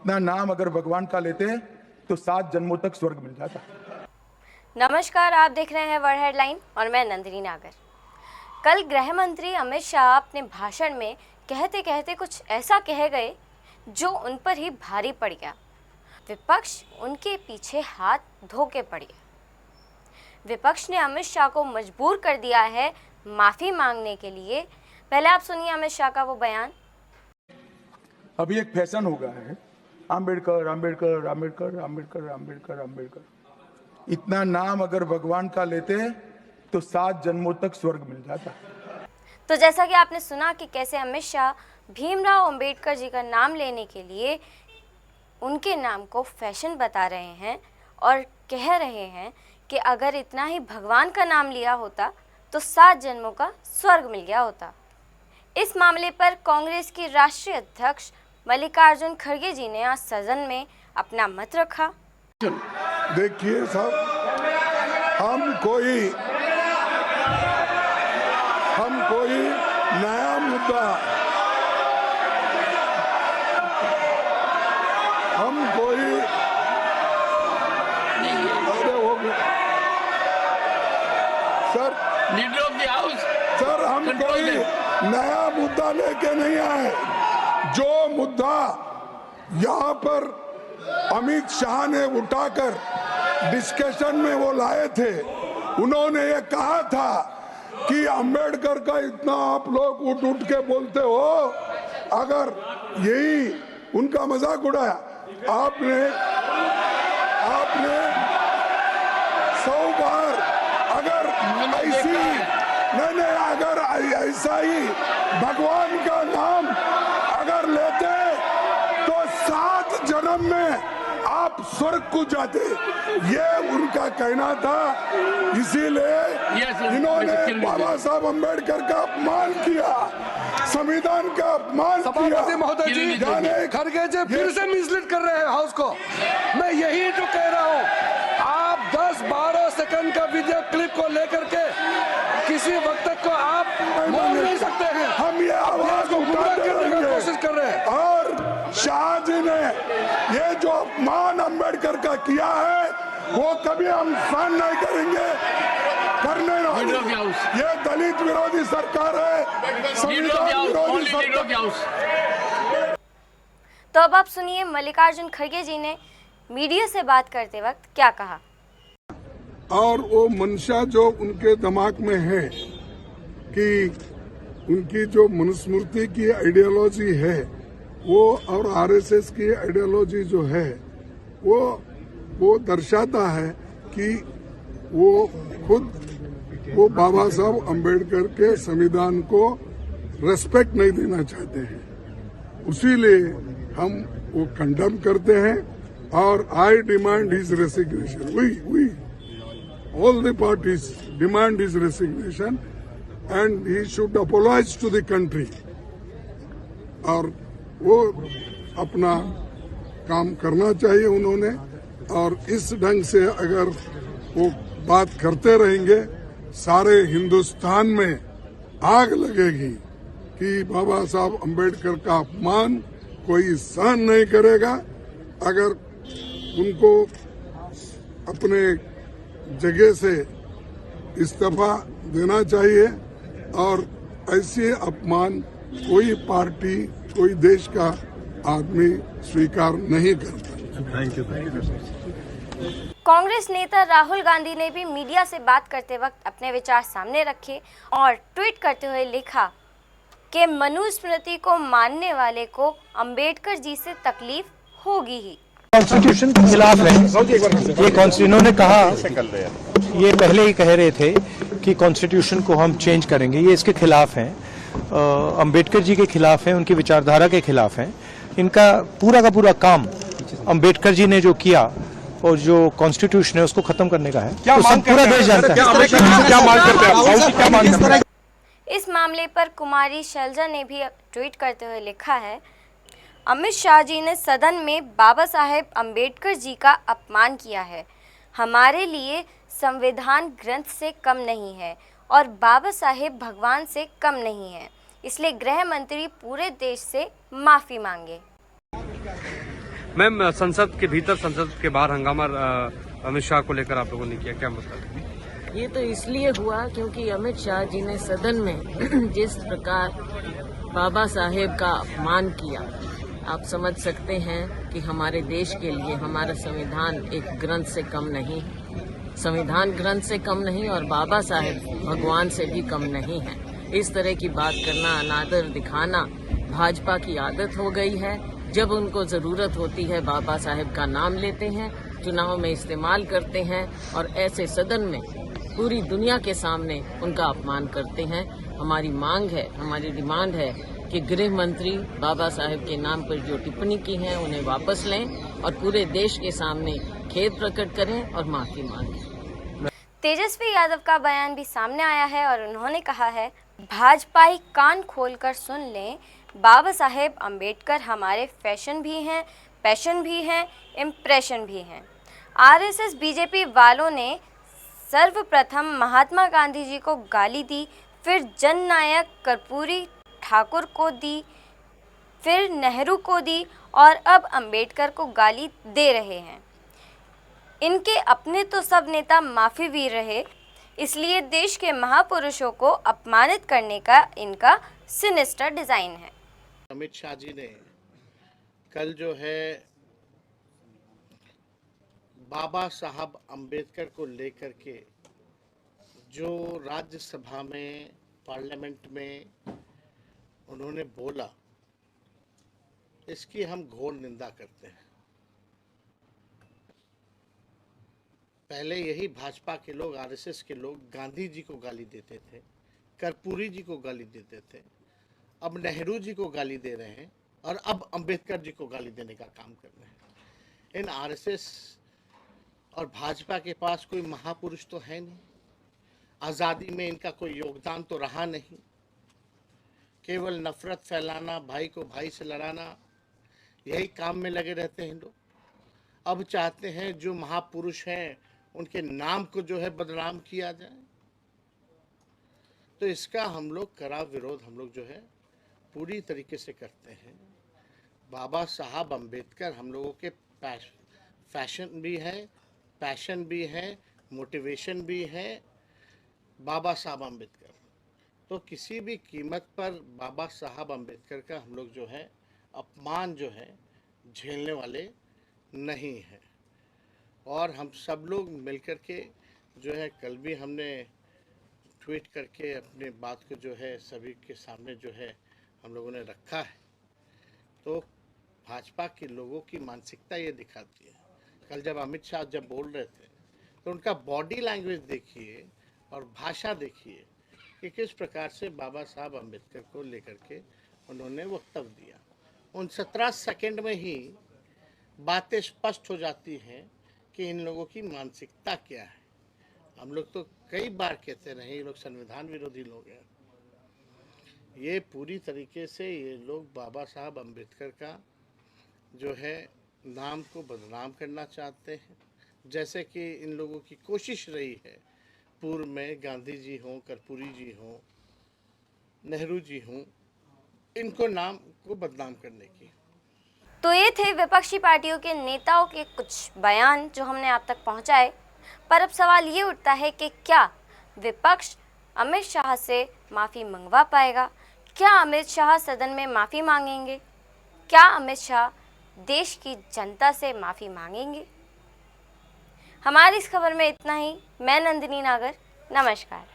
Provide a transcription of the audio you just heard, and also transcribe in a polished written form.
अपना नाम अगर भगवान का लेते तो 7 जन्मों तक स्वर्ग मिल जाता। नमस्कार, आप देख रहे हैं वर्ल्ड हेडलाइन और मैं नंदिनी नागर। कल गृह मंत्री अमित शाह अपने भाषण में कहते कहते कुछ ऐसा कह गए जो उन पर ही भारी पड़ गया। विपक्ष उनके पीछे हाथ धो के पड़ गया। विपक्ष ने अमित शाह को मजबूर कर दिया है माफी मांगने के लिए। पहले आप सुनिए अमित शाह का वो बयान। अभी एक फैशन हो गया है, आम्बेडकर आम्बेडकर आम्बेडकर आम्बेडकर आम्बेडकर आम्बेडकर। इतना नाम अगर भगवान का लेते तो 7 जन्मों तक स्वर्ग मिल जाता। तो जैसा कि आपने सुना कि कैसे अमित शाह भीमराव अंबेडकर जी का नाम लेने के लिए उनके नाम को फैशन बता रहे हैं और कह रहे हैं कि अगर इतना ही भगवान का नाम लिया होता तो 7 जन्मों का स्वर्ग मिल गया होता। इस मामले पर कांग्रेस की राष्ट्रीय अध्यक्ष मल्लिकार्जुन खड़गे जी ने आज सदन में अपना मत रखा। देखिए साहब, हम कोई नया मुद्दा अरे हो गया sir, leader of the house sir हम कोई नया मुद्दा लेके नहीं आए। जो मुद्दा यहाँ पर अमित शाह ने उठाकर डिस्कशन में वो लाए थे, उन्होंने ये कहा था कि अंबेडकर का इतना आप लोग उठ के बोलते हो, अगर यही उनका मजाक उड़ाया आपने 100 बार, अगर ऐसी नहीं अगर ऐसा ही भगवान का नाम अगर लेते तो 7 जन्म में आप स्वर्ग को जाते, ये उनका कहना था। इसीलिए इन्होंने बाबा साहब अंबेडकर का अपमान किया, संविधान का अपमान किया। महोदय जी, खड़गे जी फिर से मिसलीड कर रहे हैं हाउस को। मैं यही तो कह रहा हूँ, आप 10-12 सेकंड का वीडियो क्लिप को लेकर के किसी वक्त तक को आप बोल नहीं सकते हैं। हम ये आवाज को करने की कोशिश कर रहे हैं। और शाह जी ने ये जो अपमान अंबेडकर का किया है वो कभी हम सहन नहीं करेंगे, करने नहीं। ये दलित विरोधी सरकार है, संविधान विरोधी सरकार। तो अब आप सुनिए मल्लिकार्जुन खड़गे जी ने मीडिया से बात करते वक्त क्या कहा। और वो मंशा जो उनके दिमाग में है कि उनकी जो मनुस्मृति की आइडियोलॉजी है वो और आरएसएस की आइडियोलॉजी जो है वो दर्शाता है कि वो खुद वो बाबा साहब अंबेडकर के संविधान को रेस्पेक्ट नहीं देना चाहते हैं। उसीलिए हम वो कंडेम करते हैं और I demand his resignation. We all the parties demand his resignation and he should apologize to the country। और वो अपना काम करना चाहिए उन्होंने, और इस ढंग से अगर वो बात करते रहेंगे सारे हिंदुस्तान में आग लगेगी कि बाबा साहब अंबेडकर का अपमान कोई सहन नहीं करेगा। अगर उनको अपने जगह से इस्तीफा देना चाहिए और ऐसे अपमान कोई पार्टी कोई देश का आदमी स्वीकार नहीं करता। Thank you. कांग्रेस नेता राहुल गांधी ने भी मीडिया से बात करते वक्त अपने विचार सामने रखे और ट्वीट करते हुए लिखा कि मनुस्मृति को मानने वाले को अंबेडकर जी से तकलीफ होगी ही। कॉन्स्टिट्यूशन के खिलाफ है ये। इन्होंने कहा, ये पहले ही कह रहे थे कि कॉन्स्टिट्यूशन को हम चेंज करेंगे, ये इसके खिलाफ हैं, अंबेडकर जी के खिलाफ हैं, उनकी विचारधारा के खिलाफ हैं। इनका पूरा का पूरा काम अंबेडकर जी ने जो किया और जो कॉन्स्टिट्यूशन है उसको खत्म करने का है। क्या तो पूरा देश जानता है क्या मांग करते हैं। इस मामले पर कुमारी शैलजा ने भी ट्वीट करते हुए लिखा है, अमित शाह जी ने सदन में बाबा साहेब अंबेडकर जी का अपमान किया है। हमारे लिए संविधान ग्रंथ से कम नहीं है और बाबा साहेब भगवान से कम नहीं है, इसलिए गृह मंत्री पूरे देश से माफी मांगे। मैम, संसद के भीतर संसद के बाहर हंगामा अमित शाह को लेकर आप लोगों ने किया, क्या मतलब? ये तो इसलिए हुआ क्योंकि अमित शाह जी ने सदन में जिस प्रकार बाबा साहेब का अपमान किया, आप समझ सकते हैं कि हमारे देश के लिए हमारा संविधान एक ग्रंथ से कम नहीं है, संविधान ग्रंथ से कम नहीं और बाबा साहेब भगवान से भी कम नहीं है। इस तरह की बात करना, अनादर दिखाना भाजपा की आदत हो गई है। जब उनको जरूरत होती है बाबा साहेब का नाम लेते हैं, चुनाव में इस्तेमाल करते हैं और ऐसे सदन में पूरी दुनिया के सामने उनका अपमान करते हैं। हमारी मांग है, हमारी डिमांड है कि गृह मंत्री बाबा साहेब के नाम पर जो टिप्पणी की है उन्हें वापस लें और पूरे देश के सामने खेद प्रकट करें और माफी मांगें। तेजस्वी यादव का बयान भी सामने आया है और उन्होंने कहा है, भाजपाई कान खोलकर सुन लें, बाबा साहेब अंबेडकर हमारे फैशन भी हैं, पैशन भी हैं, इम्प्रेशन भी हैं। आरएसएस बीजेपी वालों ने सर्वप्रथम महात्मा गांधी जी को गाली दी, फिर जननायक कर्पूरी ठाकुर को दी, फिर नेहरू को दी और अब अंबेडकर को गाली दे रहे हैं। इनके अपने तो सब नेता माफी भी रहे, इसलिए देश के महापुरुषों को अपमानित करने का इनका सिनिस्टर डिजाइन है। अमित शाह जी ने कल जो है बाबा साहब अंबेडकर को लेकर के जो राज्यसभा में, पार्लियामेंट में उन्होंने बोला, इसकी हम घोर निंदा करते हैं। पहले यही भाजपा के लोग, आरएसएस के लोग गांधी जी को गाली देते थे, कर्पूरी जी को गाली देते थे, अब नेहरू जी को गाली दे रहे हैं और अब अंबेडकर जी को गाली देने का काम कर रहे हैं। इन आरएसएस और भाजपा के पास कोई महापुरुष तो है नहीं, आज़ादी में इनका कोई योगदान तो रहा नहीं, केवल नफरत फैलाना, भाई को भाई से लड़ाना, यही काम में लगे रहते हैं लोग। अब चाहते हैं जो महापुरुष हैं उनके नाम को जो है बदनाम किया जाए, तो इसका हम लोग कड़ा विरोध हम लोग जो है पूरी तरीके से करते हैं। बाबा साहब अंबेडकर हम लोगों के फैशन भी है, पैशन भी है, मोटिवेशन भी है। बाबा साहब अंबेडकर, तो किसी भी कीमत पर बाबा साहब अंबेडकर का हम लोग जो है अपमान जो है झेलने वाले नहीं है। और हम सब लोग मिलकर के जो है, कल भी हमने ट्वीट करके अपने बात को जो है सभी के सामने जो है हम लोगों ने रखा है। तो भाजपा के लोगों की मानसिकता ये दिखाती है। कल जब अमित शाह जब बोल रहे थे तो उनका बॉडी लैंग्वेज देखिए और भाषा देखिए कि किस प्रकार से बाबा साहब अंबेडकर को लेकर के उन्होंने वक्तव्य दिया। उन 17 सेकंड में ही बातें स्पष्ट हो जाती हैं कि इन लोगों की मानसिकता क्या है। हम लोग तो कई बार कहते रहे ये लोग संविधान विरोधी लोग हैं। ये पूरी तरीके से ये लोग बाबा साहब अंबेडकर का जो है नाम को बदनाम करना चाहते हैं। जैसे कि इन लोगों की कोशिश रही है पूर्व में, गांधी जी हों, कर्पूरी जी हों, नेहरू जी हों, इनको नाम को बदनाम करने की। तो ये थे विपक्षी पार्टियों के नेताओं के कुछ बयान जो हमने आप तक पहुंचाए। पर अब सवाल ये उठता है कि क्या विपक्ष अमित शाह से माफ़ी मंगवा पाएगा? क्या अमित शाह सदन में माफ़ी मांगेंगे? क्या अमित शाह देश की जनता से माफ़ी मांगेंगे? हमारी इस खबर में इतना ही। मैं नंदिनी नागर, नमस्कार।